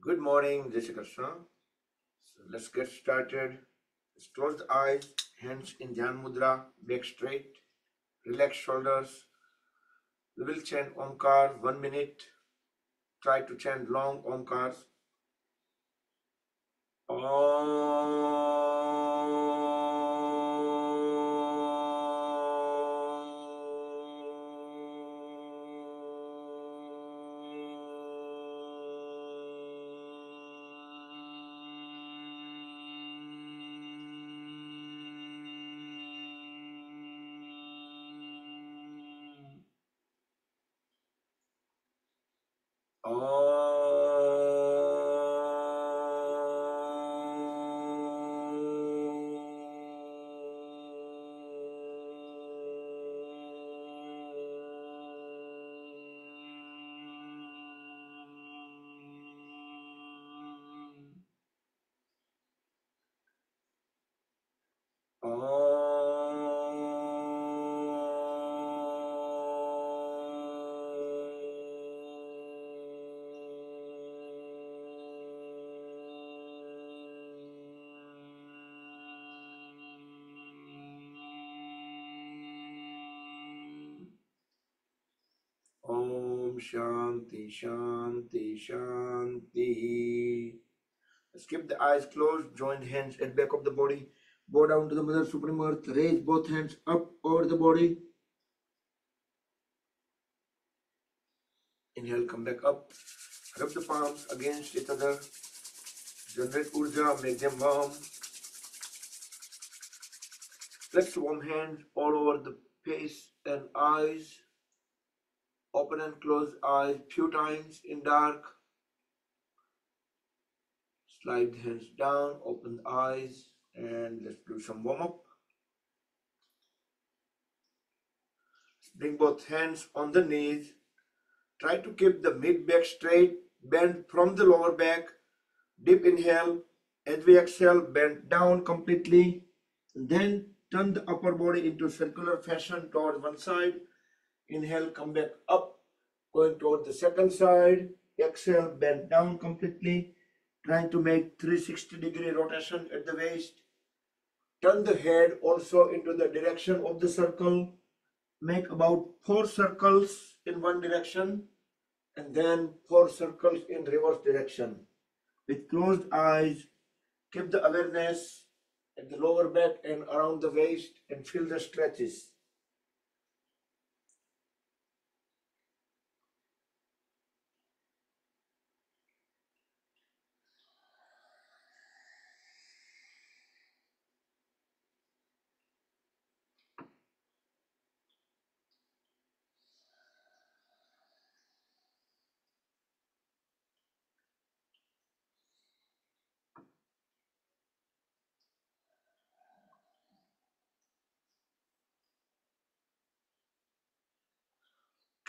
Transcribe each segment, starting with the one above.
Good morning, Jai Shri Krishna. So let's get started. Just close the eyes, hands in Dhyan Mudra, back straight, relax shoulders. We will chant Omkar 1 minute. Try to chant long Omkars. Om Shanti Shanti Shanti. Let's keep the eyes closed, join hands at back of the body. Bow down to the Mother Supreme Earth. Raise both hands up over the body. Inhale, come back up. Rub the palms against each other. Generate Urja, make them warm. Flex warm hands all over the face and eyes. Open and close eyes few times in dark. Slide the hands down, open the eyes, and let's do some warm up. Bring both hands on the knees. Try to keep the mid back straight, bend from the lower back. Deep inhale. As we exhale, bend down completely. Then turn the upper body into circular fashion towards one side. Inhale, come back up, going toward the second side. Exhale, bend down completely. Trying to make 360-degree rotation at the waist. Turn the head also into the direction of the circle. Make about 4 circles in one direction and then 4 circles in reverse direction. With closed eyes, keep the awareness at the lower back and around the waist and feel the stretches.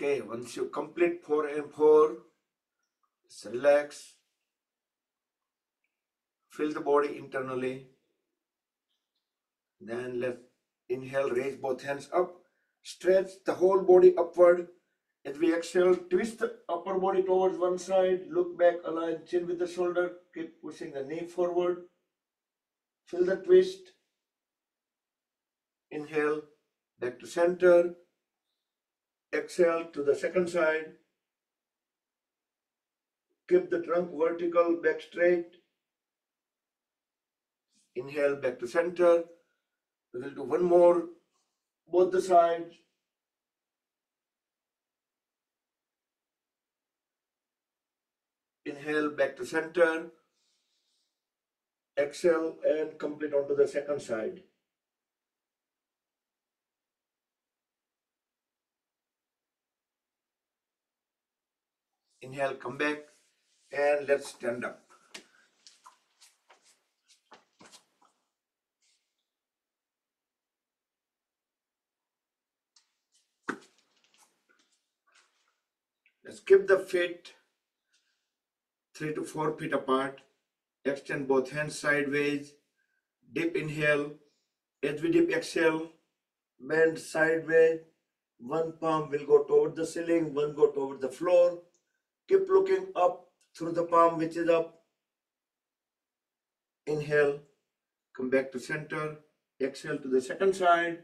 Okay, once you complete 4 and 4, just relax. Feel the body internally. Then let's inhale, raise both hands up. Stretch the whole body upward. As we exhale, twist the upper body towards one side. Look back, align chin with the shoulder. Keep pushing the knee forward. Feel the twist. Inhale, back to center. Exhale to the second side. Keep the trunk vertical, back straight. Inhale, back to center. We will do one more, both the sides. Inhale, back to center. Exhale and complete onto the second side. Inhale, come back, and let's stand up. Let's keep the feet 3 to 4 feet apart. Extend both hands sideways. Deep inhale. As we deep exhale, bend sideways. One palm will go toward the ceiling, one go toward the floor. Keep looking up through the palm, which is up. Inhale, come back to center. Exhale to the second side.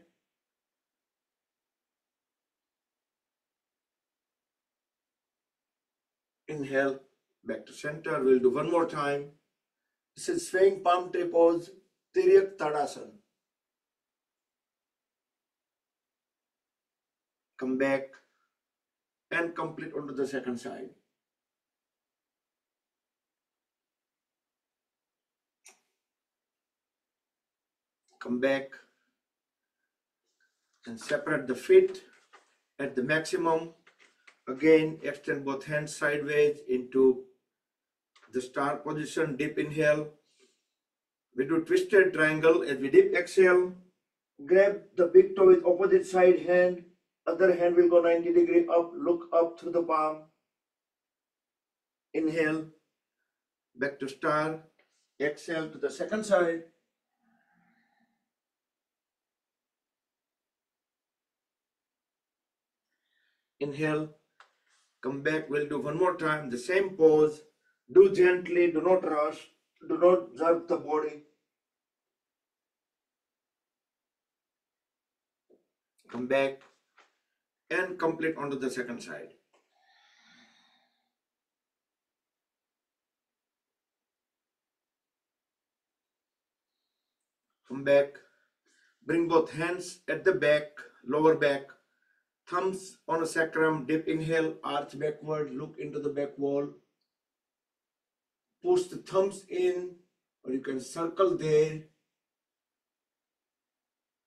Inhale, back to center. We'll do one more time. This is swaying palm tree pose, Tiryak Tadasana. Come back and complete onto the second side. Come back and separate the feet at the maximum. Again, extend both hands sideways into the star position. Deep inhale. We do twisted triangle as we deep exhale. Grab the big toe with opposite side hand. Other hand will go 90 degree up. Look up through the palm. Inhale. Back to star. Exhale to the second side. Inhale. Come back. We'll do one more time. The same pose. Do gently. Do not rush. Do not jerk the body. Come back and complete onto the second side. Come back. Bring both hands at the back, lower back. Thumbs on a sacrum. Deep inhale. Arch backward. Look into the back wall. Push the thumbs in, or you can circle there.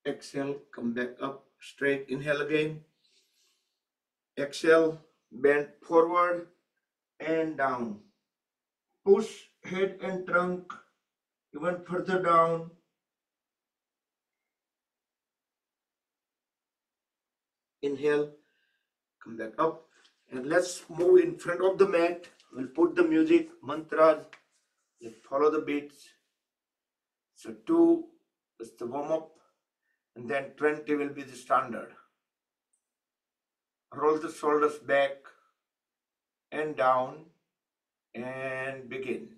Exhale. Come back up. Straight. Inhale again. Exhale. Bend forward and down. Push head and trunk even further down. Inhale. Come back up. And let's move in front of the mat. We'll put the music, mantras. Let's follow the beats. So 2 is the warm up. And then 20 will be the standard. Roll the shoulders back and down and begin.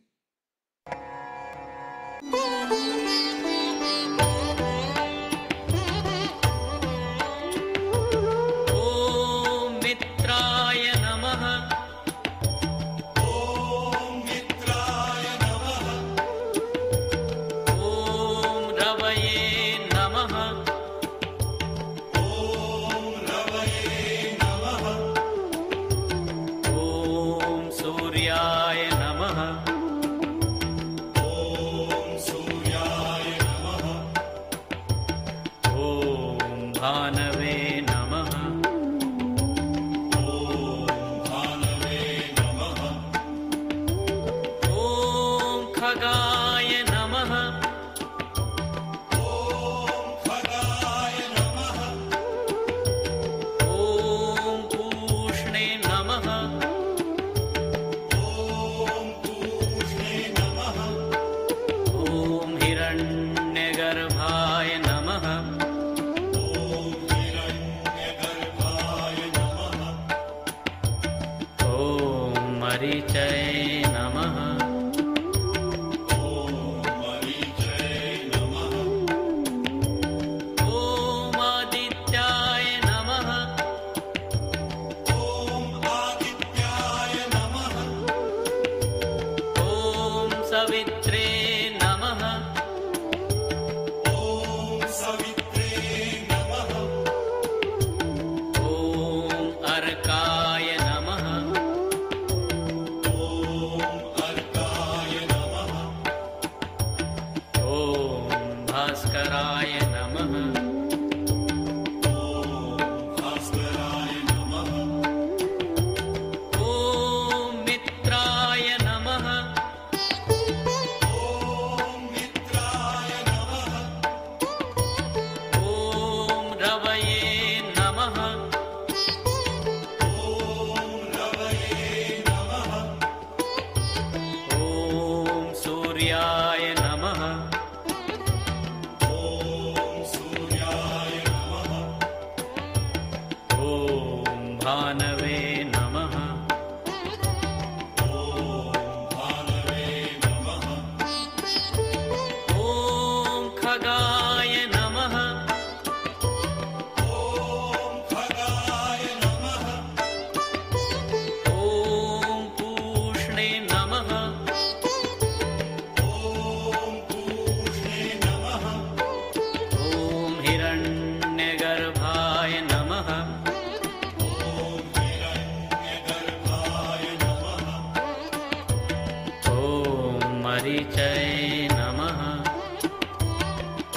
मरीचये नमः।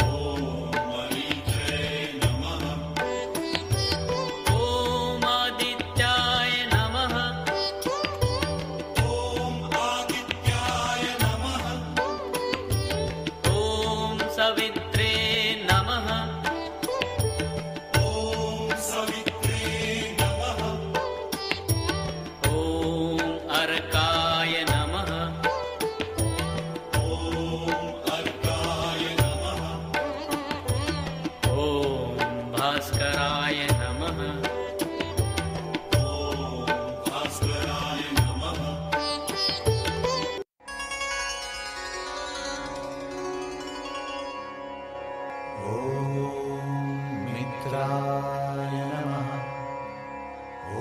ॐ आदित्याय नमः। ॐ सवित्रे नमः। ॐ अर्काय नमः। ॐ भास्कराय नमः। मित्राय नमः।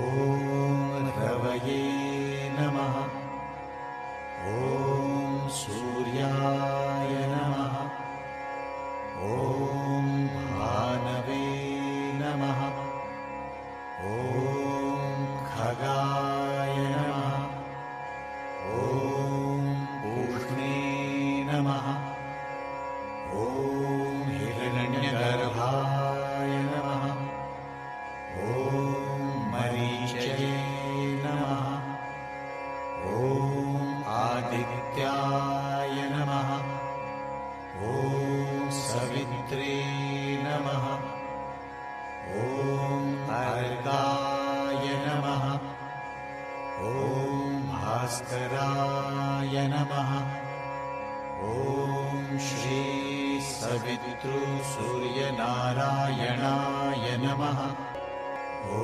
ॐ रवये नमः। ॐ सूर्याय नमः। ॐ भानवे नमः। ॐ खगाय नमः। ॐ पूष्णे नमः। ॐ हिरण्यगर्भाय नमः। ॐ मरीचये नमः। ॐ आदित्याय नमः। ॐ सवित्रे नमः। ॐ अर्काय नमः। ॐ भास्कराय नमः। ॐ श्री सवितृ सूर्यनारायणाय नमः। ॐ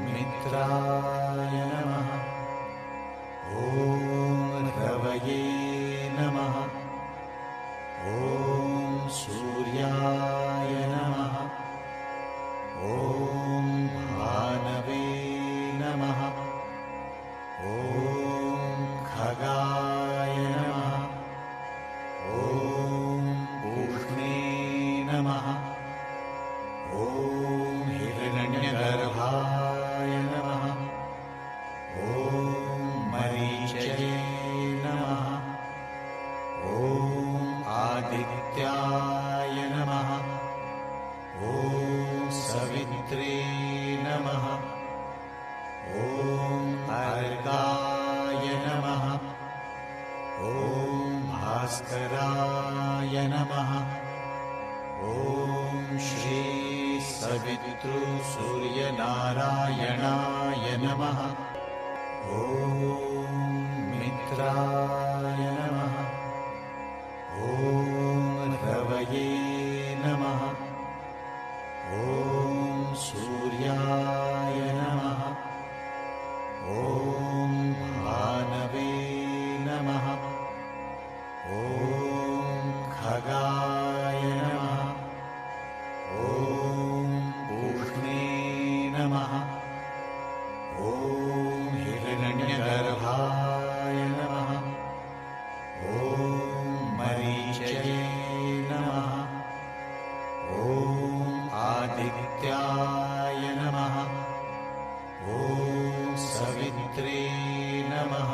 मित्राय नमः। ॐ रवये नमः। ॐ सूर्याय नमः। ॐ भानवे नमः। ॐ खगाय नमः। ॐ पूष्णे नमः। ॐ हिरण्यगर्भाय नमः। ॐ मरीचये नमः। ॐ आदित्याय नमः। ॐ सवित्रे नमः। ॐ अर्काय नमः। ॐ भास्कराय नमः। ॐ श्री सवितृ सूर्यनारायणाय नमः। ॐ मित्राय नमः। ॐ रवये नमः। ॐ सूर्याय नमः। ॐ भानवे नमः। ॐ खगाय नमः। ॐ पूष्णे नमः। ॐ हिरण्यगर्भाय नमः। ॐ मरीचये नमः। ॐ आदित्याय नमः। ॐ सवित्रे नमः।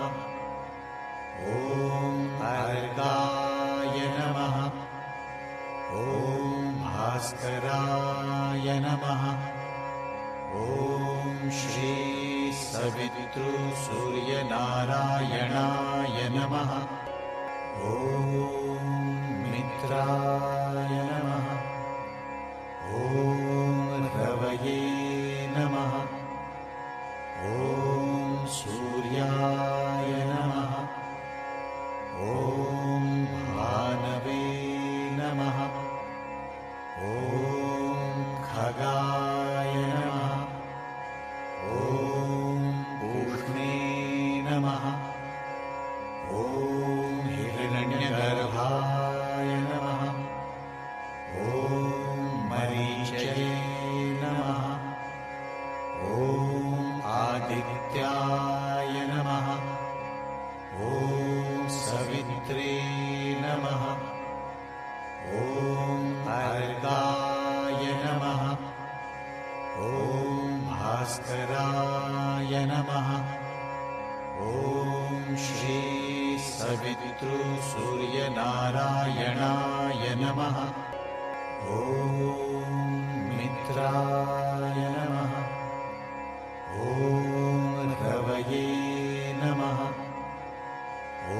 ॐ अर्काय नमः। ॐ भास्कराय नमः। ॐ श्री सवितृ सूर्यनारायणाय नमः। ॐ मित्राय नमः। ॐ रवये नमः। ॐ सूर्याय नमः। ॐ भानवे नमः। ॐ खगाय नमः। ॐ पूष्णे नमः। ॐ हिरण्यगर्भाय नमः। ॐ मरीचये नमः। ॐ आदित्याय नमः। ॐ सवित्रे नमः। ॐ अर्काय नमः। ॐ भास्कराय नमः। ॐ श्री सवितृसूर्यनारायणाय नमः। ॐ मित्राय नमः। ॐ रवये नमः। ॐ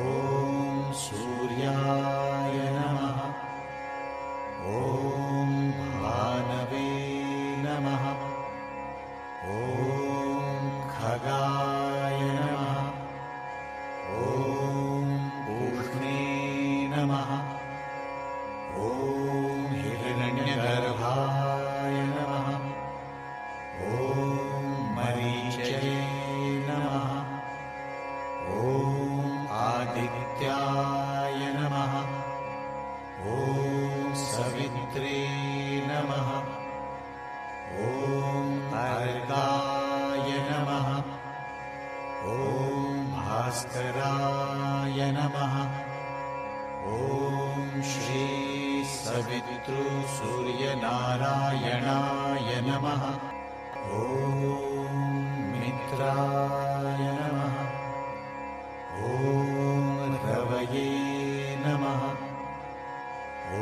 सूर्याय नमः। ॐ भानवे नमः। ॐ खगाय नमः। ॐ पूष्णे नमः। ॐ हिरण्यगर्भाय नमः। ॐ मरीचये नमः। ॐ आदित्याय नमः। ॐ सवित्रे नमः। ॐ अर्काय नमः। ॐ भास्कराय नमः। ॐ श्री सवितृसूर्यनारायणाय नमः। ॐ मित्राय नमः। ॐ रवये नमः। ॐ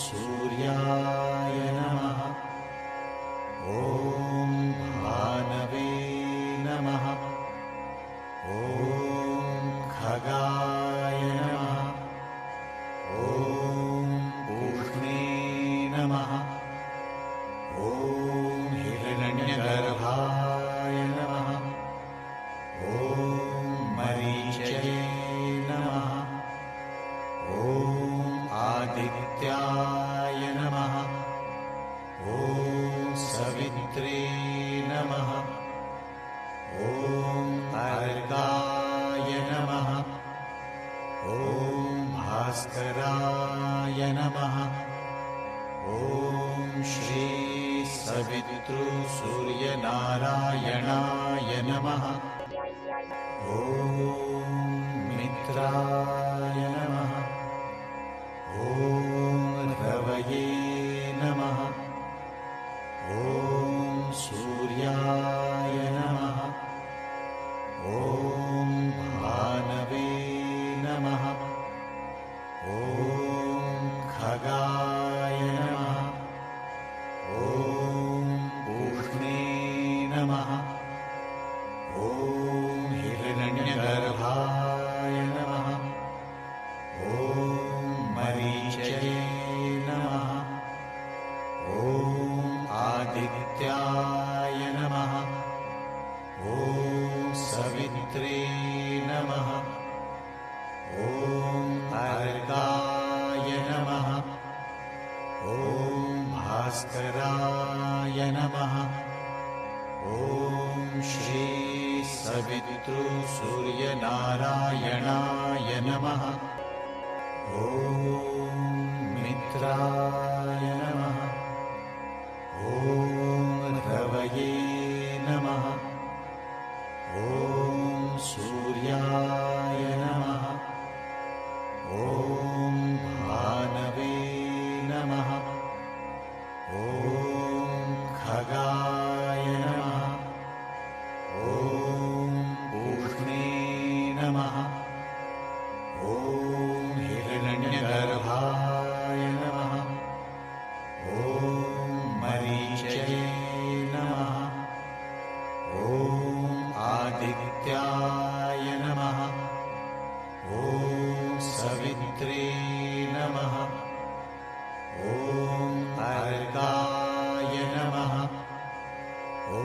सूर्याय नमः। ॐ भानवे नमः। ॐ खगाय नमः। ॐ पूष्णे नमः। ॐ हिरण्यगर्भाय नमः। ॐ मरीचये नमः। ॐ आदित्याय नमः। ॐ सवित्रे नमः। ॐ अर्काय नमः। ॐ भास्कराय नमः। ॐ श्री सवितृसूर्यनारायणाय नमः। ॐ मित्राय नमः। ॐ रवये नमः। ॐ सूर्याय नमः। ॐ भानवे नमः। ॐ खगाय नमः। ॐ पूष्णे नमः। ॐ हिरण्यगर्भाय नमः। ॐ मरीचये नमः। ॐ आदित्याय नमः। ॐ सवित्रे नमः। ॐ अर्काय नमः। ॐ भास्कराय नमः। ॐ श्री सवितृसूर्यनारायणाय नमः। ॐ मित्राय नमः। ॐ रवये नमः। ॐ सूर्याय नमः। ॐ भानवे नमः। ॐ खगाय नमः। ॐ पूष्णे नमः। ॐ हिरण्यगर्भाय नमः। ॐ मरीचये नमः। ॐ आदित्याय नमः। ॐ सवित्रे नमः। ॐ अर्काय नमः। ॐ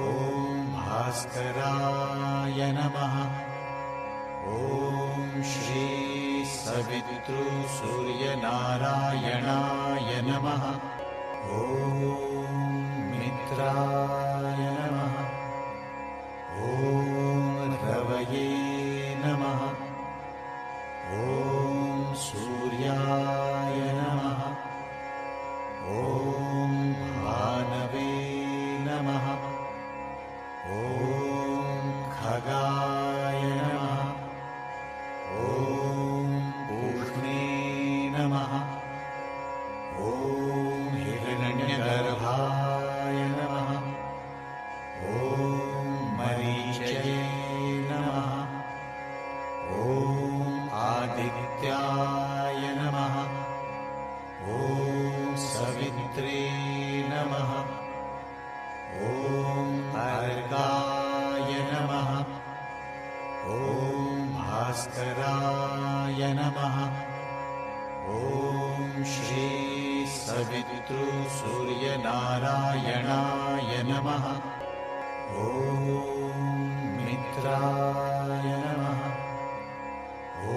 भास्कराय नमः। ॐ श्री सवितृसूर्यनारायणाय नमः। ॐ मित्राय नमः। ॐ रवये नमः। ॐ सूर्याय नमः। ॐ भानवे नमः। ॐ खगाय नमः। ॐ पूष्णे नमः। ॐ हिरण्यगर्भाय नारायणाय नमः। ॐ मित्राय नमः। ॐ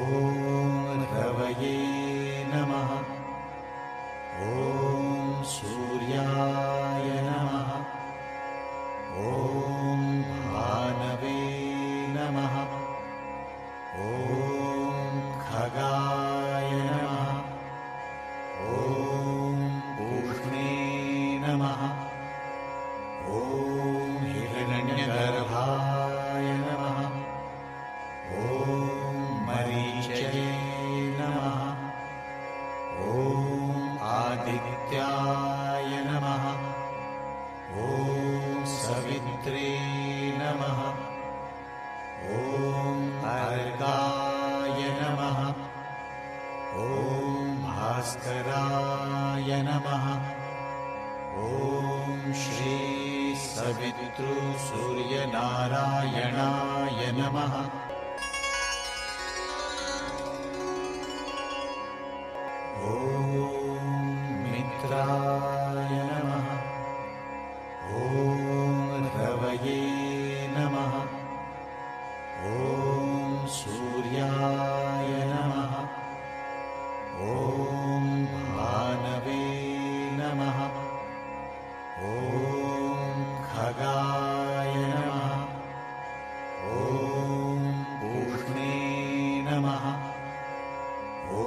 रवये नमः। ॐ सूर्याय नमः। ॐ भानवे नमः। ॐ खगाय नमः। ॐ पूष्णे नमः। ॐ हिरण्यगर्भाय नमः। ॐ मरीचये नमः। ॐ आदित्याय नमः। ॐ सवित्रे नमः। ॐ अर्काय नमः। ॐ भास्कराय नमः। ॐ श्री सवितृसूर्यनारायणाय नमः। ॐ मित्राय नमः। ॐ रवये नमः। ॐ सूर्याय नमः। ॐ भानवे नमः। ॐ खगाय नमः। ॐ पूष्णे नमः। ॐ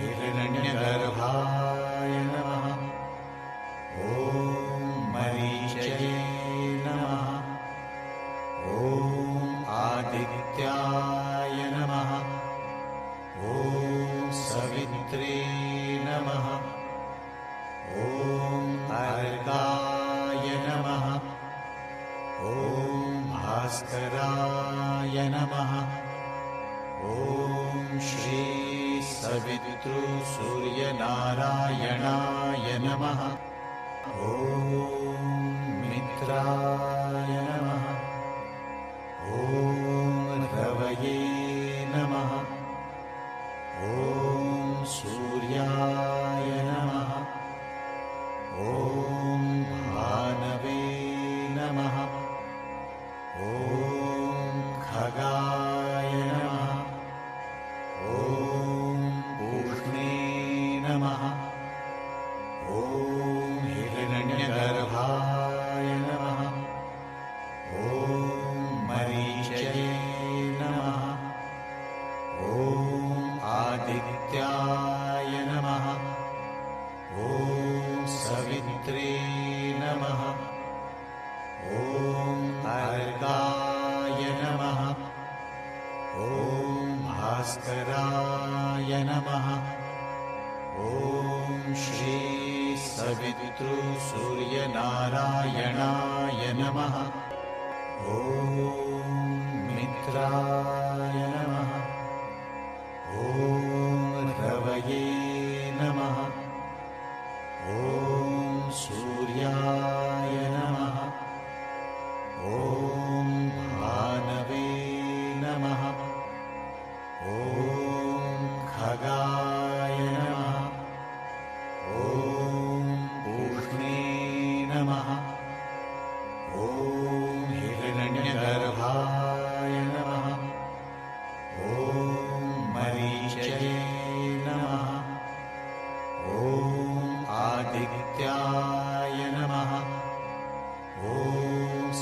हिरण्यगर्भाय नमः। ॐ मरीचये नमः। ॐ आदित्याय नमः। ॐ सवित्रे नमः। ॐ अर्काय नमः। ॐ भास्कराय नमः। ॐ श्री सवितृसूर्यनारायणाय नमः। ॐ मित्राय नमः। ॐ रवये नमः। ॐ सूर्याय नमः। ॐ भानवे नमः। ॐ खगाय नमः। ॐ पूष्णे नमः। ॐ हिरण्यगर्भाय नमः। ॐ मरीचये नमः। ॐ आदित्याय नमः। ॐ सवित्रे नमः। ॐ अर्काय नमः। ॐ भास्कराय नमः। ॐ श्री सवितृसूर्यनारायणाय नमः। ॐ मित्राय नमः। ॐ रवये नमः। ॐ सूर्याय नमः। ॐ भानवे नमः। ॐ खगाय नमः। ॐ पूष्णे नमः। ॐ हिरण्यगर्भाय नमः। ॐ मरीचये नमः। ॐ आदित्याय नमः। ॐ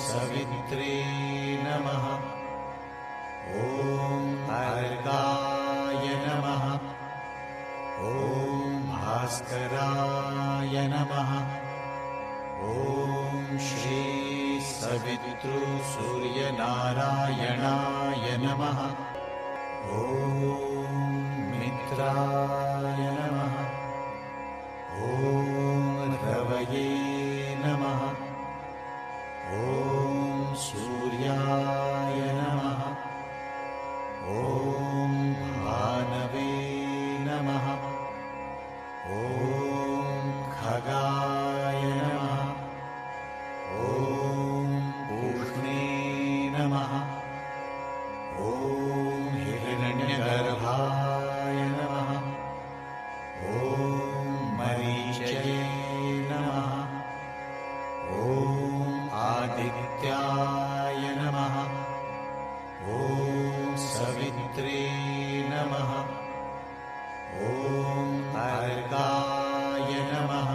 सवित्रे नमः। ॐ अर्काय नमः। ॐ भास्कराय नमः। ॐ श्री सवितृसूर्यनारायणाय नमः। ॐ मित्राय नमः। ॐ रवये नमः। ॐ सूर्याय नमः। ॐ भानवे नमः। ॐ खगाय नमः। ॐ पूष्णे नमः। ॐ हिरण्यगर्भाय नमः। ॐ मरीचये नमः। ॐ आदित्याय नमः। ॐ सवित्रे नमः। ॐ अर्काय नमः।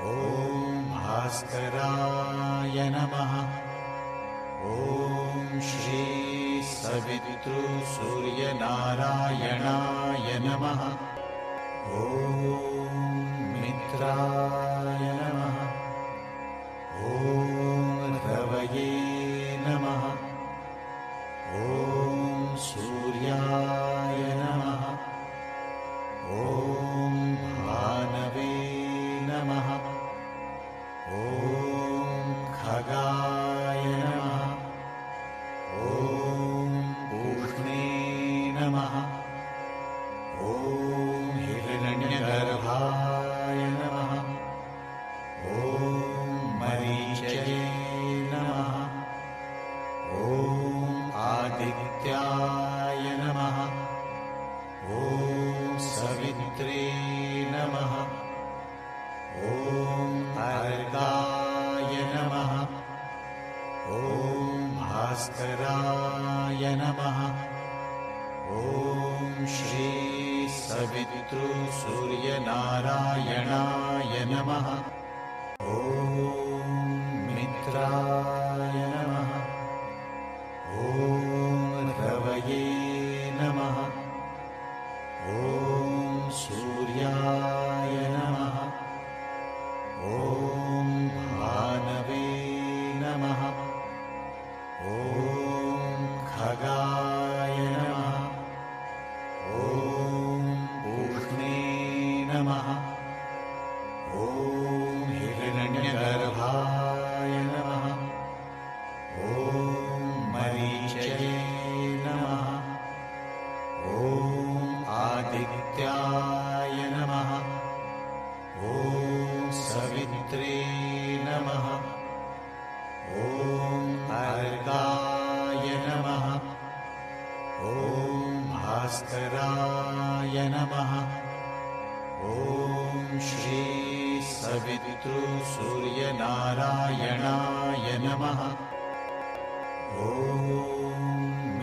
ॐ भास्कराय नमः। ॐ श्री सवितृसूर्यनारायणाय नमः। ॐ मित्राय नमः। ॐ रवये नमः। ॐ सूर्याय नमः। ॐ भानवे नमः। ॐ खगाय नमः। ॐ पूष्णे नमः। ॐ हिरण्यगर्भाय नमः। ॐ मरीचये नमः। ॐ आदित्याय नमः। ॐ सवित्रे नमः। ॐ अर्काय नमः। ॐ भास्कराय नमः। ॐ श्री सवितृसूर्यनारायणाय नमः। ॐ मित्राय नमः। ॐ रवये नमः। ॐ सूर्याय नमः। ॐ भानवे नमः। ॐ खगाय नमः। ॐ पूष्णे नमः। ॐ हिरण्यगर्भाय नमः। ॐ मरीचये नमः। ॐ आदित्याय नमः। ॐ सवित्रे नमः। ॐ अर्काय नमः। ॐ भास्कराय नमः। ॐ श्री सवितृसूर्यनारायणाय नमः। ॐ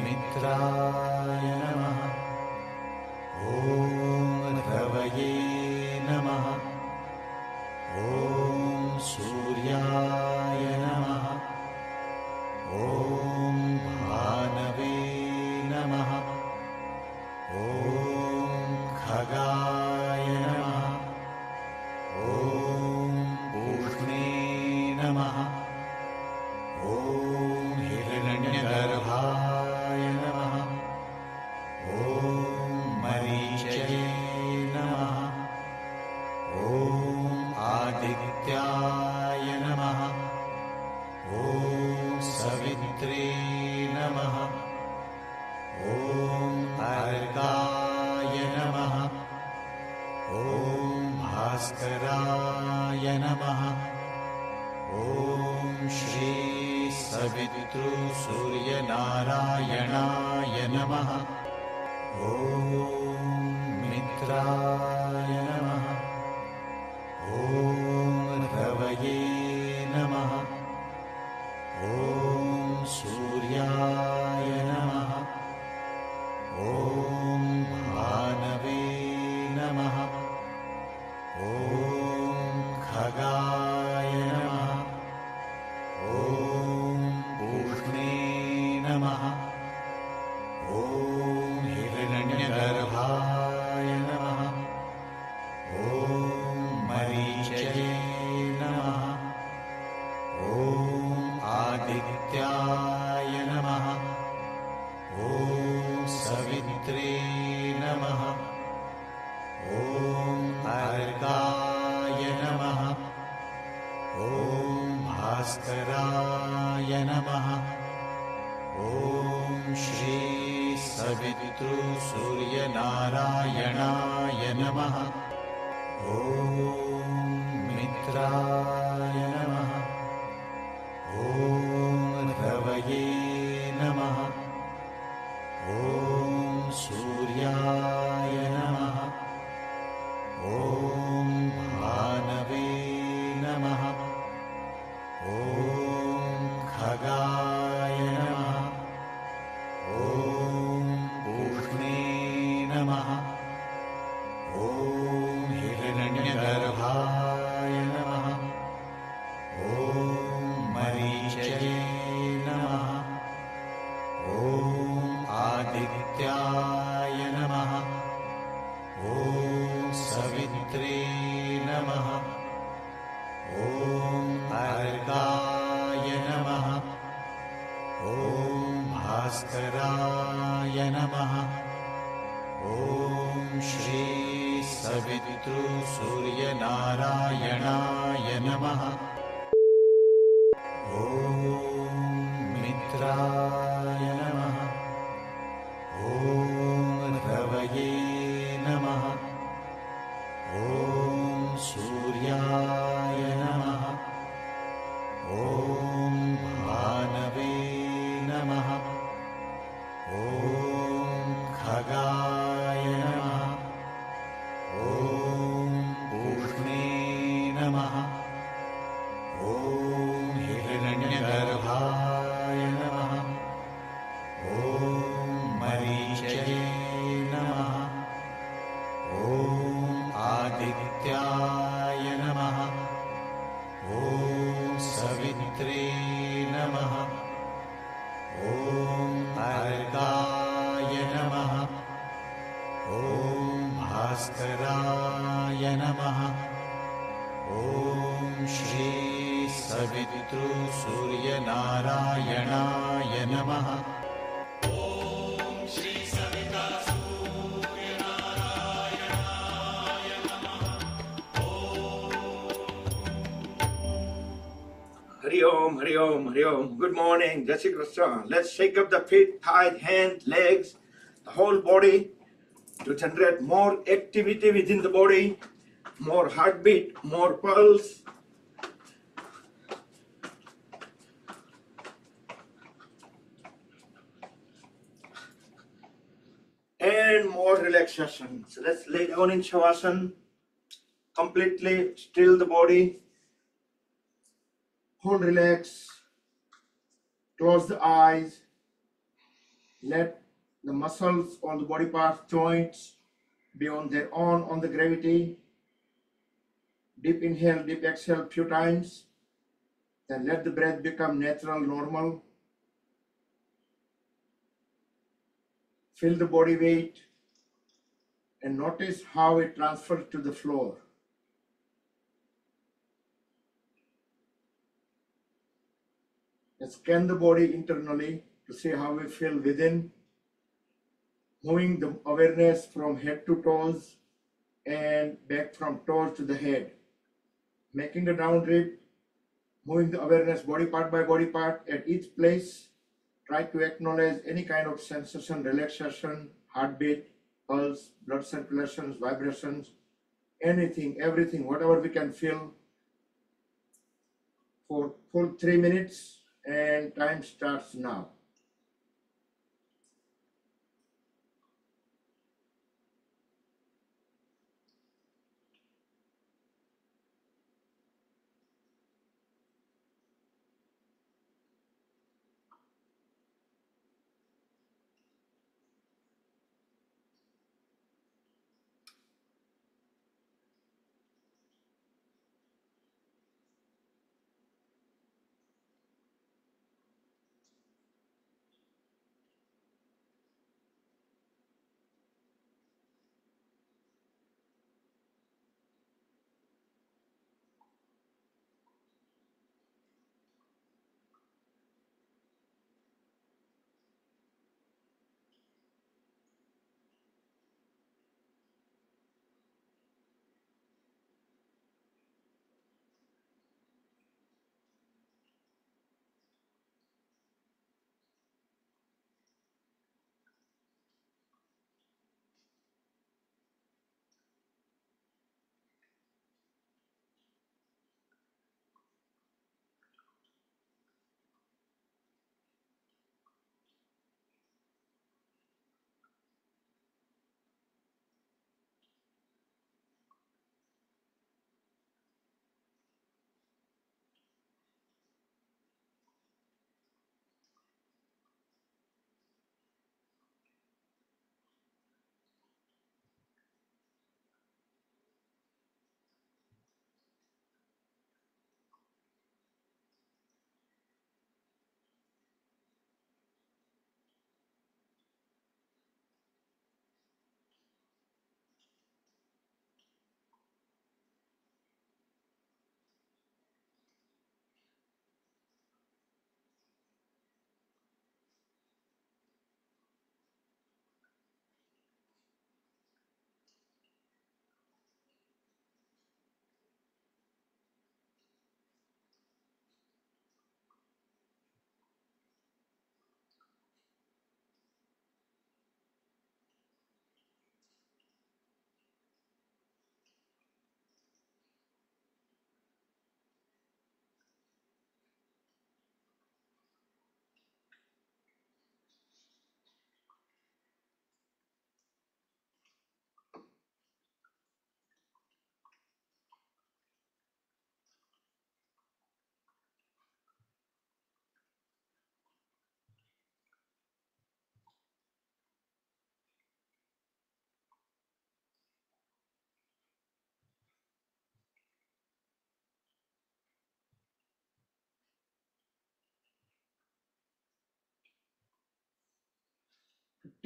मित्राय नमः। ॐ रवये नमः। ॐ सूर्याय नमः। ॐ भानवे नमः। ॐ खगाय नमः। ॐ पूष्णे नमः। ॐ हिरण्यगर्भाय नमः। ॐ मरीचये नमः। ॐ आदित्याय नमः। ॐ सवित्रे नमः। ॐ अर्काय नमः। ॐ भास्कराय नमः। ॐ श्री सवितृसूर्यनारायणाय नमः। ॐ मित्राय नमः। ॐ रवये नमः। ॐ सूर्याय नमः। ॐ भानवे नमः। ॐ खगाय नमः। ॐ पूष्णे नमः। ॐ हिरण्यगर्भाय नमः। ॐ मरीचये नमः। ॐ आदित्याय नमः। ॐ सवित्रे नमः। ॐ अर्काय नमः। ॐ भास्कराय नमः। ॐ श्री सवितृसूर्यनारायणाय नमः। ॐ मित्राय नमः। ॐ रवये नमः। ॐ सूर्याय नमः। ॐ भानवे नमः। ॐ भास्कराय नमः। ॐ श्री सवितृसूर्यनारायणाय नमः। ॐ मित्राय नमः। ॐ रवये नमः। ॐ सूर्याय नमः। ॐ भानवे नमः। ॐ खगाय नमः। ॐ पूष्णे नमः। ॐ हिरण्यगर्भाय नमः। ॐ मरीचये नमः। ॐ आदित्याय नमः। ॐ सवित्रे नमः। ॐ अर्काय नमः। ॐ भास्कराय नमः। ॐ श्री सवितृसूर्यनारायणाय नमः। Hari Om, Hari Om, Hari Om. Good morning, Jai Shri Krishna. Let's shake up the feet, thighs, hands, legs, the whole body to generate more activity within the body, more heartbeat, more pulse. And more relaxation. So let's lay down in Shavasana, completely still the body. Hold relax, close the eyes, let the muscles, all the body parts, joints be on their own on the gravity. Deep inhale, deep exhale few times. Then let the breath become natural, normal. Feel the body weight and notice how it transfers to the floor. And scan the body internally to see how we feel within. Moving the awareness from head to toes and back from toes to the head. Making a down dip, moving the awareness body part by body part at each place. Try to acknowledge any kind of sensation, relaxation, heartbeat, pulse, blood circulations, vibrations, anything, everything, whatever we can feel for full 3 minutes, and time starts now.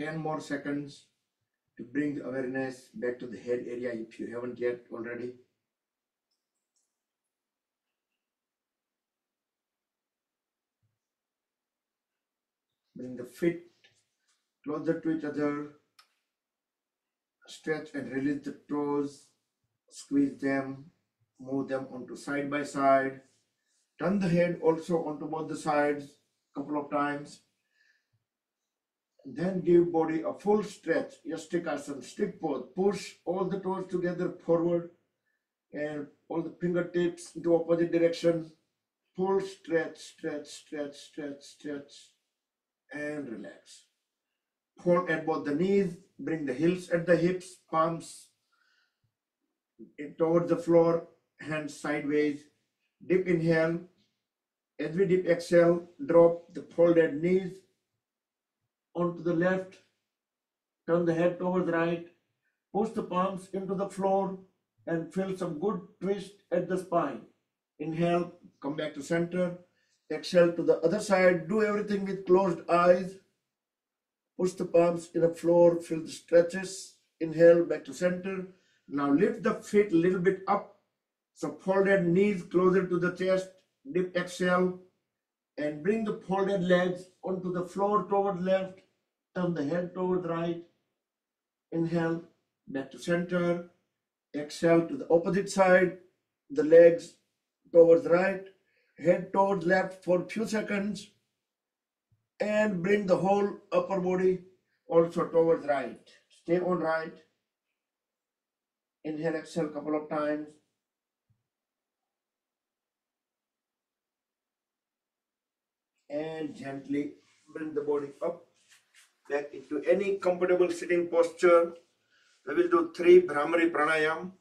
10 more seconds to bring the awareness back to the head area if you haven't yet already. Bring the feet closer to each other. Stretch and release the toes. Squeeze them. Move them onto side by side. Turn the head also onto both the sides a couple of times. And then give body a full stretch. Yastikasana, stick pose. Push all the toes together forward and all the fingertips into opposite direction. Full stretch, stretch, stretch, stretch, stretch, and relax. Hold at both the knees. Bring the heels at the hips, palms towards the floor, hands sideways. Deep inhale. As we deep exhale, drop the folded knees onto the left. Turn the head towards the right. Push the palms into the floor and feel some good twist at the spine. Inhale, come back to center. Exhale to the other side. Do everything with closed eyes. Push the palms in the floor. Feel the stretches. Inhale, back to center. Now lift the feet a little bit up. So folded knees closer to the chest. Deep exhale. And bring the folded legs onto the floor toward left. Turn the head toward right. Inhale, back to center. Exhale to the opposite side. The legs towards right. Head towards left for a few seconds. And bring the whole upper body also towards right. Stay on right. Inhale, exhale a couple of times. And gently bring the body up, back into any comfortable sitting posture. We will do 3 Bhramari Pranayam.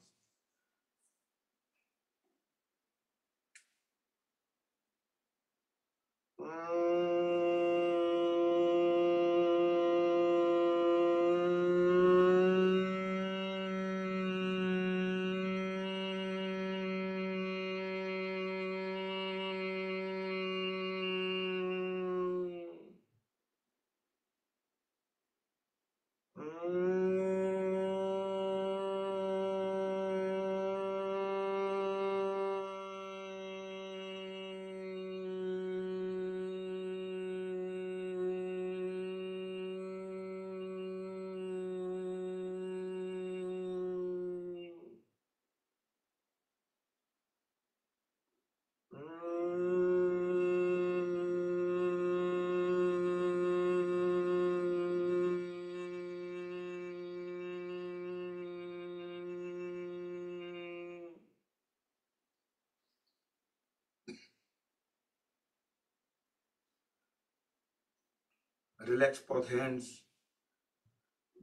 Relax both hands.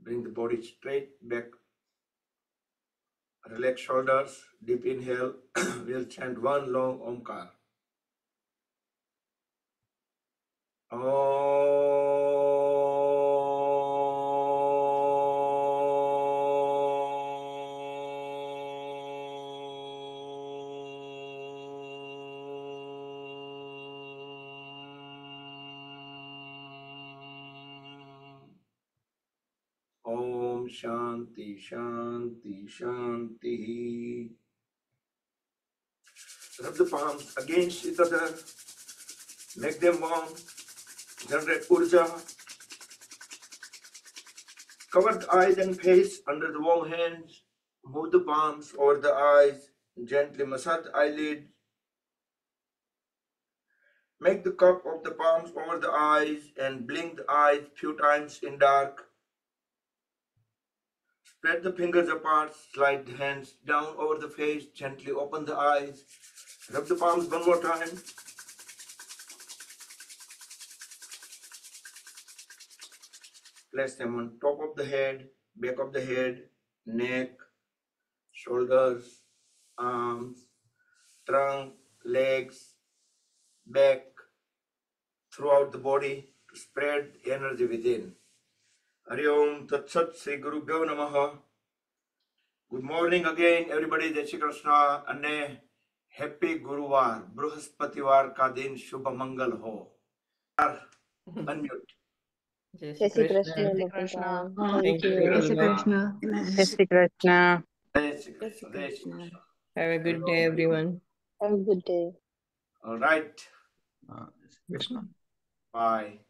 Bring the body straight back. Relax shoulders. Deep inhale. We'll chant one long Omkar. Om Shanti Shanti Shanti. Rub the palms against each other. Make them warm. Generate urja. Cover the eyes and face under the warm hands. Move the palms over the eyes. Gently massage the eyelids. Make the cup of the palms over the eyes and blink the eyes few times in dark. Spread the fingers apart, slide the hands down over the face, gently open the eyes. Rub the palms one more time. Place them on top of the head, back of the head, neck, shoulders, arms, trunk, legs, back, throughout the body to spread energy within. Hari Om Tat Sat Sri Guru Bhyo Namaha. Good morning again, everybody. Jai Shri Krishna and happy Guruvar. Bruhaspativar ka din Shubha Mangal ho. Unmute. जय जय Shri Krishna Krishna Jai Baban Krishna. Thank Thank you you Jai very Shri much. Krishna. Jai Shri Krishna. Jai Shri Jai Krishna. Shri Jai Shri Krishna. Krishna. Have a good day, everyone. Have a good day All right. Krishna. Bye.